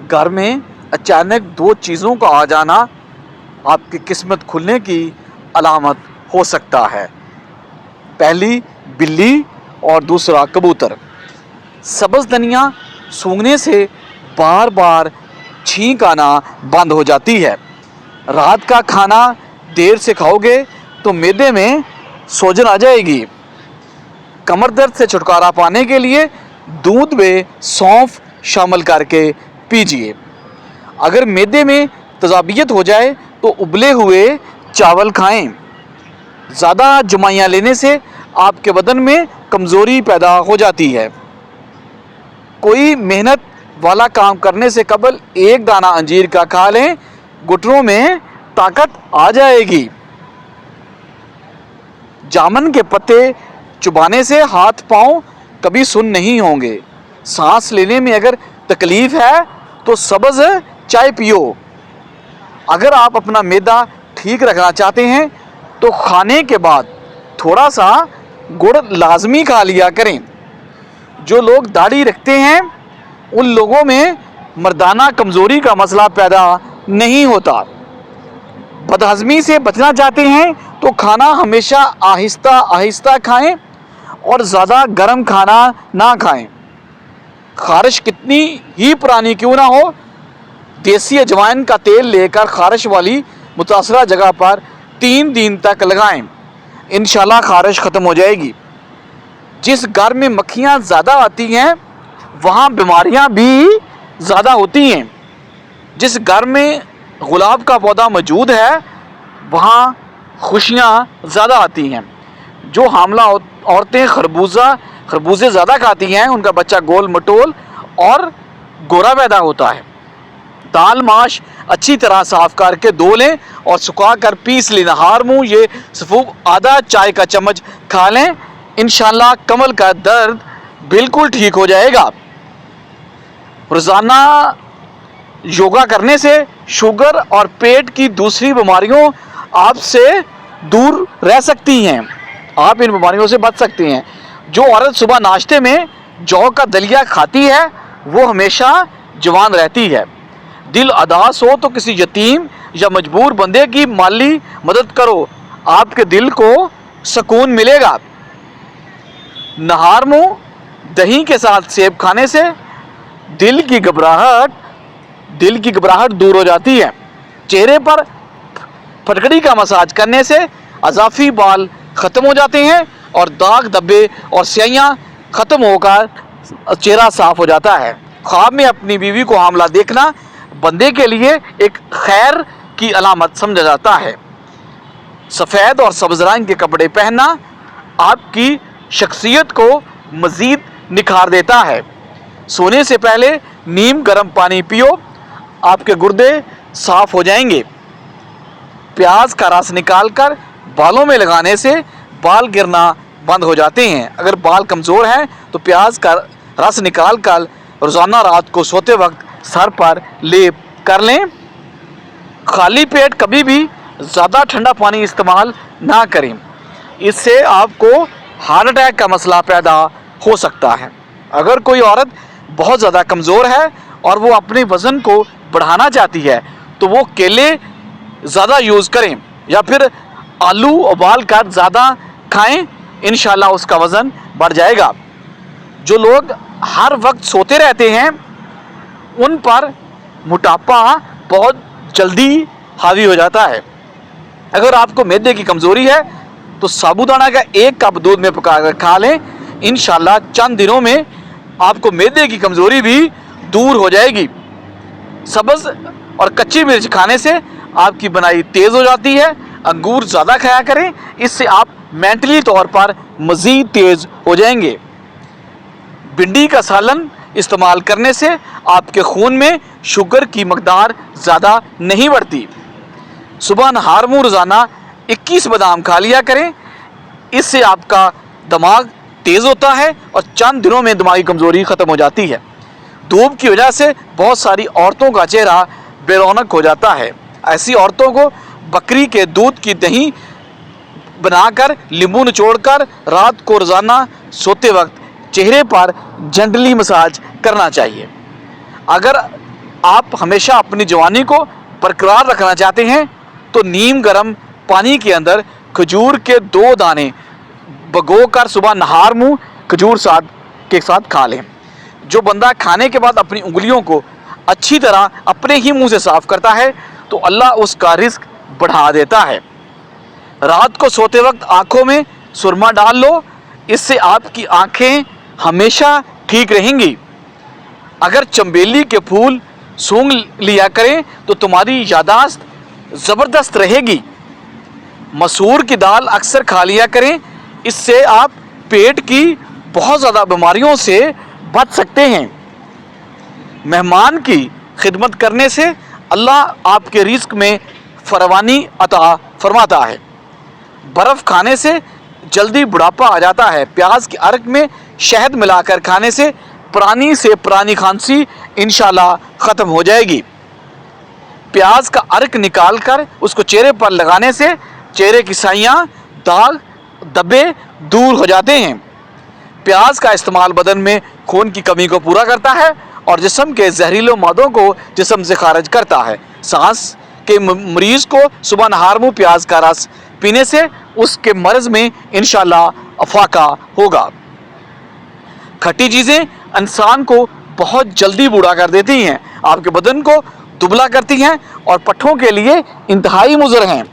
घर में अचानक दो चीज़ों का आ जाना आपकी किस्मत खुलने की अलामत हो सकता है। पहली बिल्ली और दूसरा कबूतर। सब्ज़ धनिया सूंघने से बार बार छींक आना बंद हो जाती है। रात का खाना देर से खाओगे तो मैदे में सूजन आ जाएगी। कमर दर्द से छुटकारा पाने के लिए दूध में सौंफ शामिल करके पीजिए। अगर मैदे में तजाबियत हो जाए तो उबले हुए चावल खाएं। ज़्यादा जमाइयाँ लेने से आपके बदन में कमज़ोरी पैदा हो जाती है। कोई मेहनत वाला काम करने से कबल एक दाना अंजीर का खा लें, घुटनों में ताकत आ जाएगी। जामुन के पत्ते चुबाने से हाथ पांव कभी सुन्न नहीं होंगे। सांस लेने में अगर तकलीफ है तो सब्ज़ चाय पियो। अगर आप अपना मैदा ठीक रखना चाहते हैं तो खाने के बाद थोड़ा सा गुड़ लाजमी खा लिया करें। जो लोग दाढ़ी रखते हैं उन लोगों में मर्दाना कमज़ोरी का मसला पैदा नहीं होता। बदहज़मी से बचना चाहते हैं तो खाना हमेशा आहिस्ता आहिस्ता खाएं और ज़्यादा गर्म खाना ना खाएं। खारिश कितनी ही पुरानी क्यों ना हो, देसी अजवाइन का तेल लेकर खारिश वाली मुतासरा जगह पर 3 दिन तक लगाएं। इंशाल्लाह खारिश ख़त्म हो जाएगी। जिस घर में मक्खियाँ ज़्यादा आती हैं वहाँ बीमारियाँ भी ज़्यादा होती हैं। जिस घर में गुलाब का पौधा मौजूद है वहाँ खुशियाँ ज़्यादा आती हैं। जो हामला औरतें खरबूजे ज़्यादा खाती हैं उनका बच्चा गोल मटोल और गोरा पैदा होता है। दाल माश अच्छी तरह साफ़ करके धो लें और सुखा कर पीस लें। नहार मुँह ये सफ़ूफ आधा चाय का चम्मच खा लें। इंशाल्लाह कमर का दर्द बिल्कुल ठीक हो जाएगा। रोज़ाना योगा करने से शुगर और पेट की दूसरी बीमारियों आपसे दूर रह सकती हैं। आप इन बीमारियों से बच सकते हैं। जो औरत सुबह नाश्ते में जौ का दलिया खाती है वो हमेशा जवान रहती है। दिल उदास हो तो किसी यतीम या मजबूर बंदे की माली मदद करो, आपके दिल को सुकून मिलेगा। नहार मुँह दही के साथ सेब खाने से दिल की घबराहट दूर हो जाती है। चेहरे पर फटकड़ी का मसाज करने से अज़ाफ़ी बाल ख़त्म हो जाते हैं और दाग धब्बे और स्याहियाँ ख़त्म होकर चेहरा साफ़ हो जाता है। ख्वाब में अपनी बीवी को हामला देखना बंदे के लिए एक खैर की अलामत समझा जाता है। सफ़ेद और सब्ज़ रंग के कपड़े पहनना आपकी शख्सियत को मज़ीद निखार देता है। सोने से पहले नीम गर्म पानी पियो, आपके गुर्दे साफ़ हो जाएंगे। प्याज का रस निकालकर बालों में लगाने से बाल गिरना बंद हो जाते हैं। अगर बाल कमज़ोर हैं तो प्याज का रस निकालकर रोज़ाना रात को सोते वक्त सर पर लेप कर लें। खाली पेट कभी भी ज़्यादा ठंडा पानी इस्तेमाल ना करें, इससे आपको हार्ट अटैक का मसला पैदा हो सकता है। अगर कोई औरत बहुत ज़्यादा कमज़ोर है और वो अपने वज़न को बढ़ाना चाहती है तो वो केले ज़्यादा यूज़ करें या फिर आलू उबाल कर ज़्यादा खाएं, इंशाल्लाह उसका वज़न बढ़ जाएगा। जो लोग हर वक्त सोते रहते हैं उन पर मोटापा बहुत जल्दी हावी हो जाता है। अगर आपको मैदे की कमज़ोरी है तो साबूदाना का 1 कप दूध में पकाकर खा लें। इंशाल्लाह चंद दिनों में आपको मैदे की कमज़ोरी भी दूर हो जाएगी। सब्ज़ और कच्ची मिर्च खाने से आपकी बनाई तेज़ हो जाती है। अंगूर ज़्यादा खाया करें, इससे आप मेंटली तौर पर मज़ीद तेज़ हो जाएंगे। भिंडी का सालन इस्तेमाल करने से आपके खून में शुगर की मकदार ज़्यादा नहीं बढ़ती। सुबह नहार मुँह रोज़ाना 21 बादाम खा लिया करें, इससे आपका दिमाग तेज़ होता है और चंद दिनों में दिमागी कमज़ोरी ख़त्म हो जाती है। धूप की वजह से बहुत सारी औरतों का चेहरा बेरौनक हो जाता है। ऐसी औरतों को बकरी के दूध की दही बनाकर नींबू निचोड़कर रात को रोज़ाना सोते वक्त चेहरे पर जेंटली मसाज करना चाहिए। अगर आप हमेशा अपनी जवानी को बरकरार रखना चाहते हैं तो नीम गर्म पानी के अंदर खजूर के 2 दाने भिगो कर सुबह नहार मुँह खजूर के साथ खा लें। जो बंदा खाने के बाद अपनी उंगलियों को अच्छी तरह अपने ही मुंह से साफ करता है तो अल्लाह उसका रिस्क बढ़ा देता है। रात को सोते वक्त आंखों में सुरमा डाल लो, इससे आपकी आंखें हमेशा ठीक रहेंगी। अगर चंबेली के फूल सूंघ लिया करें तो तुम्हारी यादाश्त ज़बरदस्त रहेगी। मसूर की दाल अक्सर खा लिया करें, इससे आप पेट की बहुत ज़्यादा बीमारियों से बच सकते हैं। मेहमान की खिदमत करने से अल्लाह आपके रिस्क में फरवानी अता फरमाता है। बर्फ़ खाने से जल्दी बुढ़ापा आ जाता है। प्याज के अर्क में शहद मिलाकर खाने से पुरानी से पुरानी खांसी इंशाल्लाह ख़त्म हो जाएगी। प्याज का अर्क निकाल कर उसको चेहरे पर लगाने से चेहरे की साइयाँ, दाग, धब्बे दूर हो जाते हैं। प्याज का इस्तेमाल बदन में खून की कमी को पूरा करता है और जिस्म के जहरीले मादों को जिस्म से खारिज करता है। सांस के मरीज़ को सुबह नहार मुँह प्याज का रस पीने से उसके मर्ज में इंशाल्लाह अफाका होगा। खट्टी चीज़ें इंसान को बहुत जल्दी बूढ़ा कर देती हैं, आपके बदन को दुबला करती हैं और पट्ठों के लिए इंतहाई मुज़र हैं।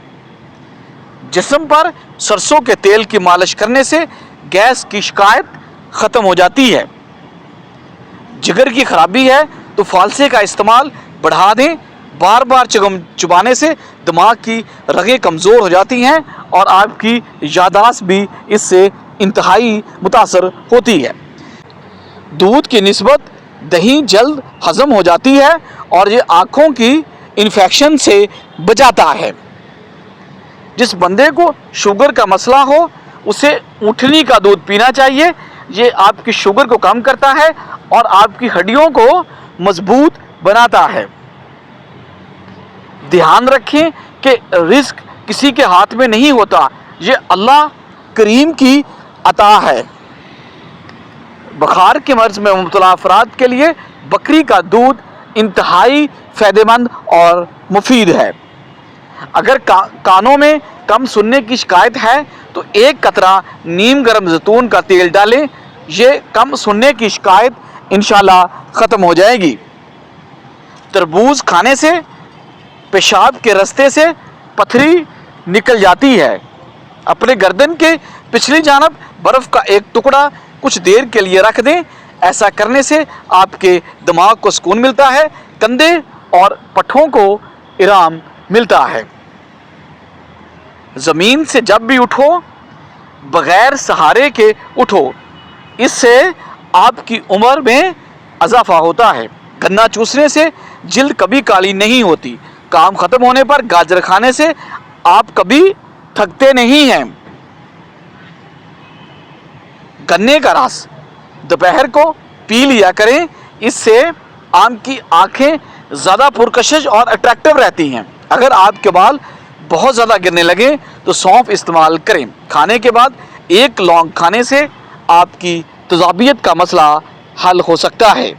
जिस्म पर सरसों के तेल की मालिश करने से गैस की शिकायत ख़त्म हो जाती है। जिगर की खराबी है तो फालसे का इस्तेमाल बढ़ा दें। बार बार चबाने से दिमाग की रगें कमज़ोर हो जाती हैं और आपकी यादाश्त भी इससे इंतहाई मुतासर होती है। दूध की निस्बत दही जल्द हज़म हो जाती है और ये आँखों की इन्फेक्शन से बचाता है। जिस बंदे को शुगर का मसला हो उसे ऊँटनी का दूध पीना चाहिए। ये आपकी शुगर को कम करता है और आपकी हड्डियों को मजबूत बनाता है। ध्यान रखें कि रिस्क किसी के हाथ में नहीं होता, ये अल्लाह करीम की अता है। बुखार के मर्ज में मुब्तला अफराद के लिए बकरी का दूध इंतहाई फ़ायदेमंद और मुफीद है। अगर कानों में कम सुनने की शिकायत है तो 1 कतरा नीम गर्म जैतून का तेल डालें, ये कम सुनने की शिकायत इंशाल्लाह ख़त्म हो जाएगी। तरबूज खाने से पेशाब के रास्ते से पथरी निकल जाती है। अपने गर्दन के पिछली जानब बर्फ़ का एक टुकड़ा कुछ देर के लिए रख दें, ऐसा करने से आपके दिमाग को सुकून मिलता है, कंधे और पट्ठों को आराम मिलता है। ज़मीन से जब भी उठो बग़ैर सहारे के उठो, इससे आपकी उम्र में इजाफा होता है। गन्ना चूसने से जिल्द कभी काली नहीं होती। काम ख़त्म होने पर गाजर खाने से आप कभी थकते नहीं हैं। गन्ने का रस दोपहर को पी लिया करें, इससे आपकी आँखें ज़्यादा पुरकशिश और अट्रैक्टिव रहती हैं। अगर आपके बाल बहुत ज़्यादा गिरने लगे तो सौंफ इस्तेमाल करें। खाने के बाद 1 लौंग खाने से आपकी तजाबियत का मसला हल हो सकता है।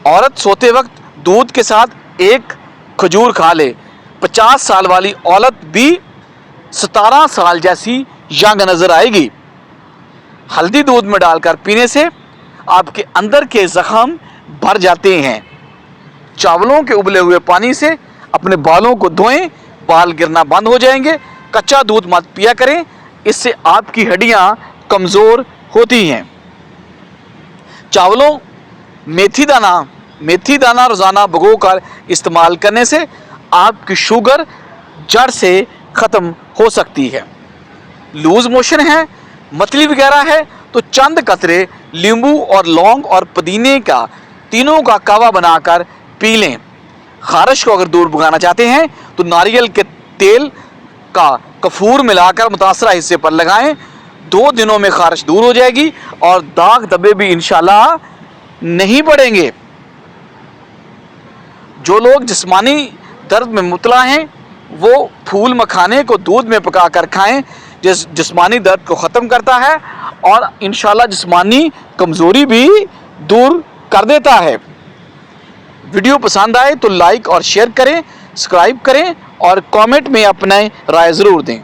औरत सोते वक्त दूध के साथ 1 खजूर खा ले। 50 साल वाली औरत भी 17 साल जैसी यंग नज़र आएगी। हल्दी दूध में डालकर पीने से आपके अंदर के ज़ख्म भर जाते हैं। चावलों के उबले हुए पानी से अपने बालों को धोएं, बाल गिरना बंद हो जाएंगे। कच्चा दूध मत पिया करें, इससे आपकी हड्डियां कमज़ोर होती हैं। चावलों मेथी दाना रोज़ाना भिगोकर इस्तेमाल करने से आपकी शुगर जड़ से ख़त्म हो सकती है। लूज़ मोशन है, मतली वगैरह है तो चंद कतरे नींबू और लौंग और पुदीने का तीनों का कावा बनाकर पी लें। खारिश को अगर दूर भगाना चाहते हैं तो नारियल के तेल का कफूर मिलाकर मुतासरा हिस्से पर लगाएं। 2 दिनों में खारिश दूर हो जाएगी और दाग धब्बे भी इंशाल्लाह नहीं बढ़ेंगे। जो लोग जिस्मानी दर्द में मुबतला हैं वो फूल मखाने को दूध में पकाकर खाएं, जिस्मानी दर्द को ख़त्म करता है और इंशाल्लाह जिस्मानी कमज़ोरी भी दूर कर देता है। ویڈیو پسند آئے تو لائک اور شیئر کریں، سبسکرائب کریں اور کامنٹ میں اپنے رائے ضرور دیں۔